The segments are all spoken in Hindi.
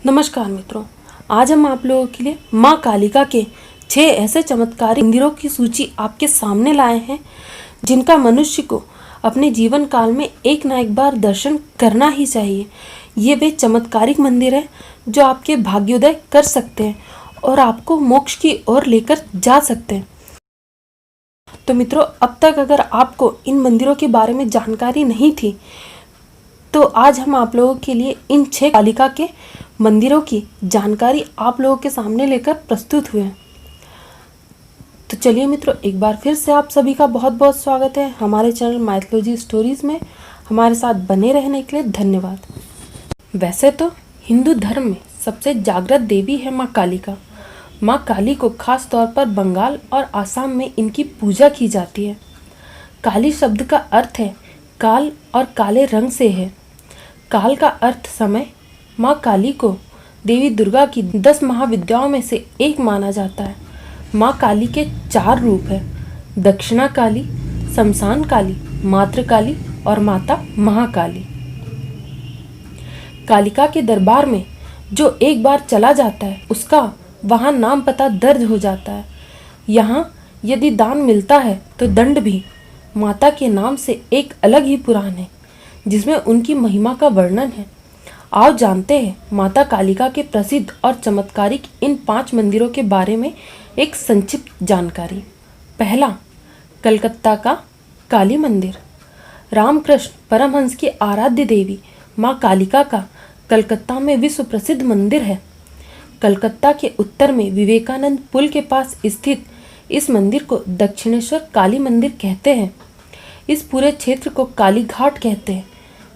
नमस्कार मित्रों, आज हम आप लोगों के लिए माँ कालिका के 6 ऐसे चमत्कारिक मंदिरों की सूची आपके सामने लाए हैं जिनका मनुष्य को अपने जीवन काल में एक ना एक बार दर्शन करना ही चाहिए। ये वे चमत्कारिक मंदिर हैं जो आपके भाग्योदय कर सकते हैं और आपको मोक्ष की ओर लेकर जा सकते हैं। तो मित्रों, अब तक अगर आपको इन मंदिरों के बारे में जानकारी नहीं थी तो आज हम आप लोगों के लिए इन 6 कालिका के मंदिरों की जानकारी आप लोगों के सामने लेकर प्रस्तुत हुए हैं। तो चलिए मित्रों, एक बार फिर से आप सभी का बहुत बहुत स्वागत है हमारे चैनल माइथोलॉजी स्टोरीज में। हमारे साथ बने रहने के लिए धन्यवाद। वैसे तो हिंदू धर्म में सबसे जागृत देवी है माँ कालिका। माँ काली को खास तौर पर बंगाल और आसाम में इनकी पूजा की जाती है। काली शब्द का अर्थ है काल और काले रंग से है। काल का अर्थ समय। माँ काली को देवी दुर्गा की 10 महाविद्याओं में से एक माना जाता है। माँ काली के 4 रूप हैं: दक्षिणा काली, शमशान काली, मातृ काली और माता महाकाली। कालिका के दरबार में जो एक बार चला जाता है उसका वहाँ नाम पता दर्ज हो जाता है। यहाँ यदि दान मिलता है तो दंड भी। माता के नाम से एक अलग ही पुराण है जिसमें उनकी महिमा का वर्णन है। आओ जानते हैं माता कालिका के प्रसिद्ध और चमत्कारिक इन 5 मंदिरों के बारे में एक संक्षिप्त जानकारी। पहला, कलकत्ता का काली मंदिर। रामकृष्ण परमहंस की आराध्य देवी माँ कालिका का कलकत्ता में विश्व प्रसिद्ध मंदिर है। कलकत्ता के उत्तर में विवेकानंद पुल के पास स्थित इस मंदिर को दक्षिणेश्वर काली मंदिर कहते हैं। इस पूरे क्षेत्र को काली घाट कहते हैं।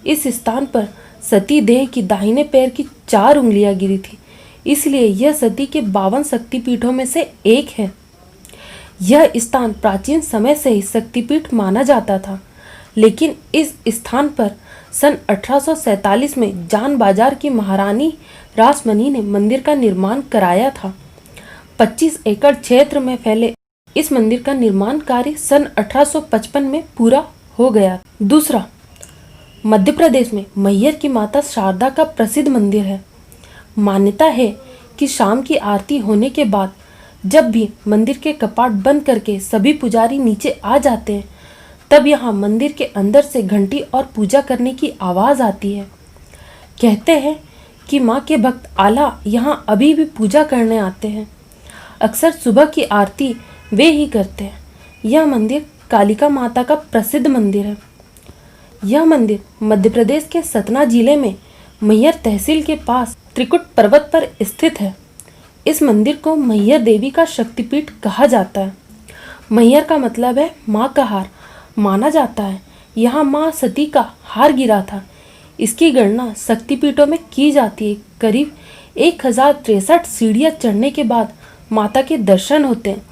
इस स्थान पर सती देह की दाहिने पैर की 4 उंगलियां गिरी थी, इसलिए यह सती के 52 शक्तिपीठों में से एक है। यह स्थान प्राचीन समय से ही शक्तिपीठ माना जाता था, लेकिन इस स्थान पर सन 1847 में जान बाजार की महारानी रासमणी ने मंदिर का निर्माण कराया था। 25 एकड़ क्षेत्र में फैले इस मंदिर का निर्माण कार्य सन 1855 में पूरा हो गया। दूसरा, मध्य प्रदेश में मैहर की माता शारदा का प्रसिद्ध मंदिर है। मान्यता है कि शाम की आरती होने के बाद जब भी मंदिर के कपाट बंद करके सभी पुजारी नीचे आ जाते हैं, तब यहाँ मंदिर के अंदर से घंटी और पूजा करने की आवाज़ आती है। कहते हैं कि माँ के भक्त आला यहाँ अभी भी पूजा करने आते हैं। अक्सर सुबह की आरती वे ही करते हैं। यह मंदिर कालिका माता का प्रसिद्ध मंदिर है। यह मंदिर मध्य प्रदेश के सतना जिले में मैहर तहसील के पास त्रिकुट पर्वत पर स्थित है। इस मंदिर को मैहर देवी का शक्तिपीठ कहा जाता है। मैहर का मतलब है माँ का हार। माना जाता है यहाँ माँ सती का हार गिरा था। इसकी गणना शक्तिपीठों में की जाती है। करीब 1063 सीढ़ियाँ चढ़ने के बाद माता के दर्शन होते हैं।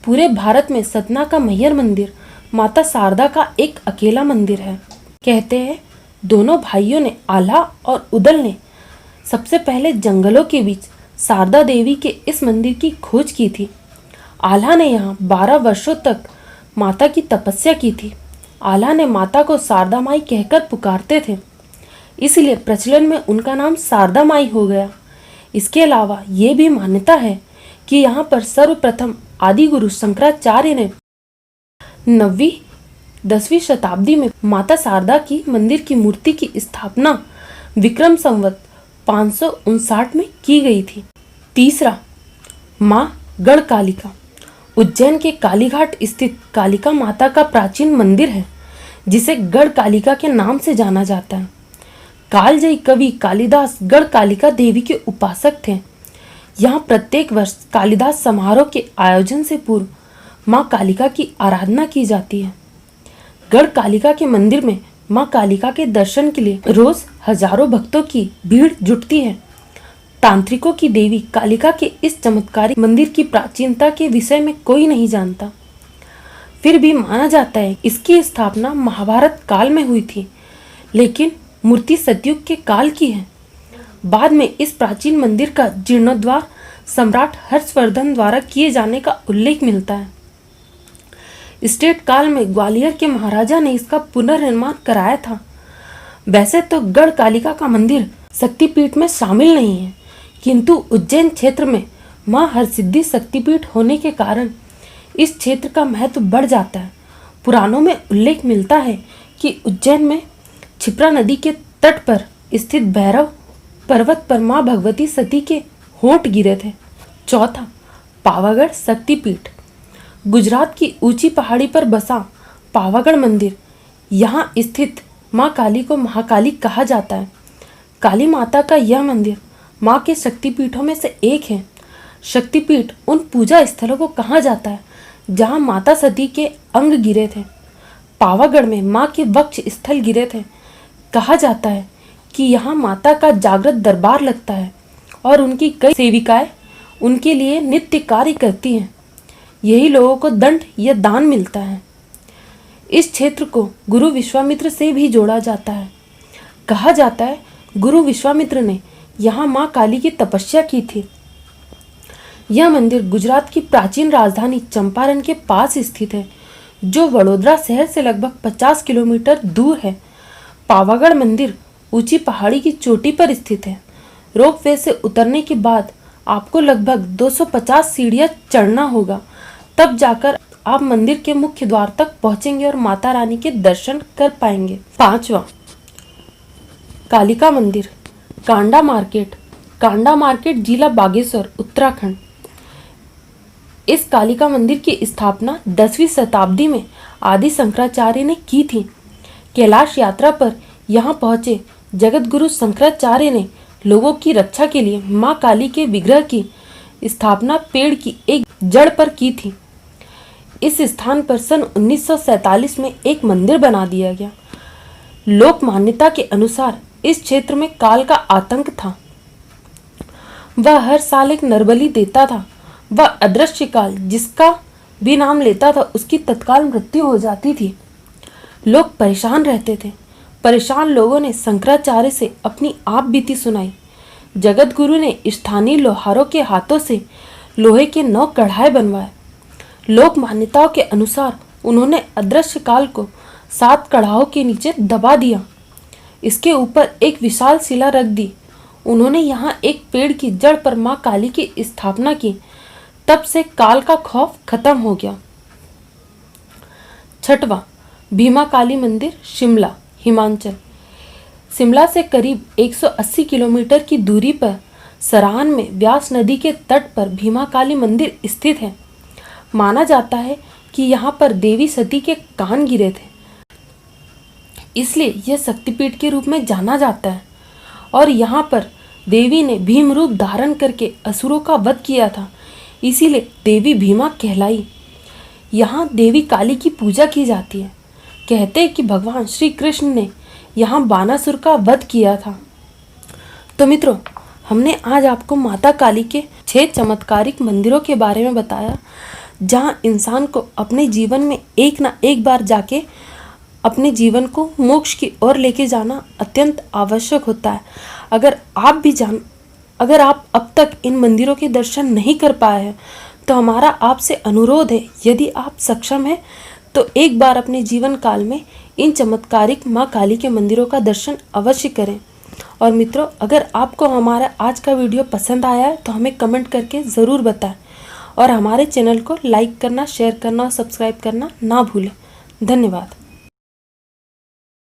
पूरे भारत में सतना का मैहर मंदिर माता शारदा का एक अकेला मंदिर है। कहते हैं दोनों भाइयों ने, आल्हा और उदल ने, सबसे पहले जंगलों के बीच शारदा देवी के इस मंदिर की खोज की थी। आल्हा ने यहाँ 12 वर्षों तक माता की तपस्या की थी। आल्हा ने माता को शारदा माई कहकर पुकारते थे, इसलिए प्रचलन में उनका नाम शारदा माई हो गया। इसके अलावा ये भी मान्यता है कि यहाँ पर सर्वप्रथम आदि गुरु शंकराचार्य ने 9वीं 10वीं शताब्दी में माता शारदा की मंदिर की मूर्ति की स्थापना विक्रम संवत 559 में की गई थी। तीसरा, माँ गढ़ कालिका। उज्जैन के कालीघाट स्थित कालिका माता का प्राचीन मंदिर है जिसे गढ़ कालिका के नाम से जाना जाता है। कालजयी कवि कालिदास गढ़ कालिका देवी के उपासक थे। यहाँ प्रत्येक वर्ष कालिदास समारोह के आयोजन से पूर्व माँ कालिका की आराधना की जाती है। गढ़ कालिका के मंदिर में माँ कालिका के दर्शन के लिए रोज हजारों भक्तों की भीड़ जुटती है। तांत्रिकों की देवी कालिका के इस चमत्कारिक मंदिर की प्राचीनता के विषय में कोई नहीं जानता। फिर भी माना जाता है इसकी स्थापना महाभारत काल में हुई थी, लेकिन मूर्ति सतयुग के काल की है। बाद में इस प्राचीन मंदिर का जीर्णोद्धार सम्राट हर्षवर्धन द्वारा किए जाने का उल्लेख मिलता है। स्टेट काल में ग्वालियर के महाराजा ने इसका पुनर्निर्माण कराया था। वैसे तो गढ़ कालिका का मंदिर शक्तिपीठ में शामिल नहीं है, किंतु उज्जैन क्षेत्र में माँ हरसिद्धि शक्तिपीठ होने के कारण इस क्षेत्र का महत्व बढ़ जाता है। पुराणों में उल्लेख मिलता है कि उज्जैन में क्षिप्रा नदी के तट पर स्थित भैरव पर्वत पर माँ भगवती सती के होंठ गिरे थे। चौथा, पावागढ़ शक्तिपीठ। गुजरात की ऊंची पहाड़ी पर बसा पावागढ़ मंदिर, यहाँ स्थित माँ काली को महाकाली कहा जाता है। काली माता का यह मंदिर माँ के शक्तिपीठों में से एक है। शक्तिपीठ उन पूजा स्थलों को कहा जाता है जहाँ माता सती के अंग गिरे थे। पावागढ़ में माँ के वक्ष स्थल गिरे थे। कहा जाता है कि यहाँ माता का जागृत दरबार लगता है और उनकी कई सेविकाएं उनके लिए नित्य कार्य करती हैं। यही लोगों को दंड या दान मिलता है। इस क्षेत्र को गुरु विश्वामित्र से भी जोड़ा जाता है। कहा जाता है गुरु विश्वामित्र ने यहाँ माँ काली की तपस्या की थी। यह मंदिर गुजरात की प्राचीन राजधानी चंपारण के पास स्थित है, जो वडोदरा शहर से लगभग 50 किलोमीटर दूर है। पावागढ़ मंदिर ऊंची पहाड़ी की चोटी पर स्थित है। रोपवे से उतरने के बाद आपको लगभग 250 सीढ़ियां चढ़ना होगा, तब जाकर आप मंदिर के मुख्य द्वार तक पहुंचेंगे और माता रानी के दर्शन कर पाएंगे। पांचवा, कालिका मंदिर, कांडा मार्केट। कांडा मार्केट जिला बागेश्वर, उत्तराखंड। इस कालिका मंदिर की स्थापना 10वीं शताब्दी में आदि शंकराचार्य ने की थी। कैलाश यात्रा पर यहाँ पहुंचे जगत गुरु शंकराचार्य ने लोगों की रक्षा के लिए माँ काली के विग्रह की स्थापना पेड़ की एक जड़ पर की थी। इस स्थान पर सन 1947 में एक मंदिर बना दिया गया। लोक मान्यता के अनुसार इस क्षेत्र में काल का आतंक था। वह हर साल एक नरबलि देता था। वह अदृश्य काल जिसका भी नाम लेता था उसकी तत्काल मृत्यु हो जाती थी। लोग परेशान रहते थे। परेशान लोगों ने शंकराचार्य से अपनी आप बीती सुनाई। जगत गुरु ने स्थानीय लोहारों के हाथों से लोहे के 9 कढ़ाई बनवाए। लोक मान्यताओं के अनुसार उन्होंने अदृश्य काल को 7 कढ़ाओं के नीचे दबा दिया। इसके ऊपर एक विशाल शिला रख दी। उन्होंने यहाँ एक पेड़ की जड़ पर माँ काली की स्थापना की। तब से काल का खौफ खत्म हो गया। छठवां, भीमा काली मंदिर, शिमला, हिमाचल। शिमला से करीब 180 किलोमीटर की दूरी पर सराहन में व्यास नदी के तट पर भीमा काली मंदिर स्थित है। माना जाता है कि यहाँ पर देवी सती के कान गिरे थे, इसलिए यह शक्तिपीठ के रूप में जाना जाता है। और यहाँ पर देवी ने भीम रूप धारण करके असुरों का वध किया था, इसीलिए देवी भीमा कहलाई। यहाँ देवी काली की पूजा की जाती है। कहते हैं कि भगवान श्री कृष्ण ने यहाँ बानासुर का वध किया था। तो मित्रों, हमने आज आपको माता काली के 6 चमत्कारिक मंदिरों के बारे में बताया, जहाँ इंसान को अपने जीवन में एक ना एक बार जाके अपने जीवन को मोक्ष की ओर लेके जाना अत्यंत आवश्यक होता है। अगर आप अब तक इन मंदिरों के दर्शन नहीं कर पाए हैं तो हमारा आपसे अनुरोध है, यदि आप सक्षम हैं तो एक बार अपने जीवन काल में इन चमत्कारिक माँ काली के मंदिरों का दर्शन अवश्य करें। और मित्रों, अगर आपको हमारा आज का वीडियो पसंद आया है तो हमें कमेंट करके ज़रूर बताएं और हमारे चैनल को लाइक करना, शेयर करना और सब्सक्राइब करना ना भूलें। धन्यवाद।